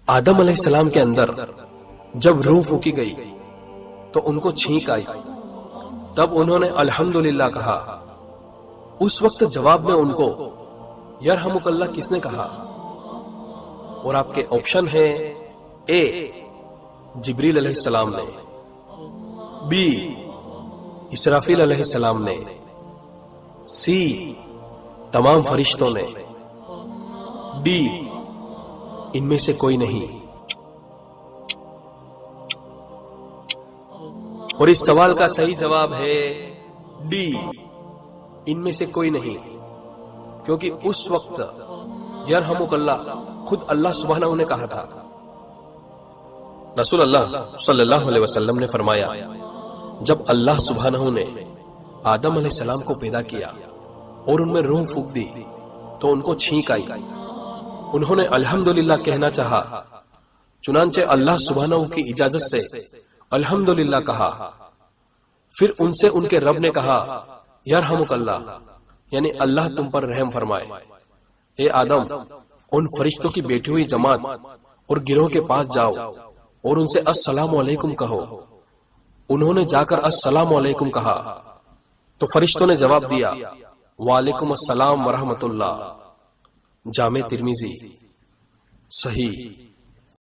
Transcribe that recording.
آدم علیہ السلام کے اندر جب روح پھونکی گئی تو ان کو چھینک آئی، تب انہوں نے الحمدللہ کہا۔ اس وقت جواب میں ان کو یرحمک اللہ کس نے کہا؟ اور آپ کے آپشن ہیں: اے جبریل علیہ السلام نے، بی اسرافیل علیہ السلام نے، سی تمام فرشتوں نے، ڈی ان میں سے کوئی نہیں۔ اور اس سوال کا صحیح جواب ہے ڈی، ان میں سے کوئی نہیں، کیونکہ اس وقت یرحمک اللہ خود اللہ سبحانہ نے کہا تھا۔ رسول اللہ صلی اللہ علیہ وسلم نے فرمایا، جب اللہ سبحانہ نے آدم علیہ السلام کو پیدا کیا اور ان میں روح پھونک دی تو ان کو چھینک آئی، انہوں نے الحمدللہ کہنا چاہا، چنانچہ اللہ سبحانہ کی اجازت سے الحمدللہ کہا۔ پھر ان سے ان کے رب نے کہا یرحمک اللہ، یعنی اللہ تم پر رحم فرمائے۔ اے آدم، ان فرشتوں کی بیٹھی ہوئی جماعت اور گروہ کے پاس جاؤ اور ان سے السلام علیکم کہو۔ انہوں نے جا کر السلام علیکم کہا تو فرشتوں نے جواب دیا وعلیکم السلام ورحمۃ اللہ۔ جامع ترمذی صحیح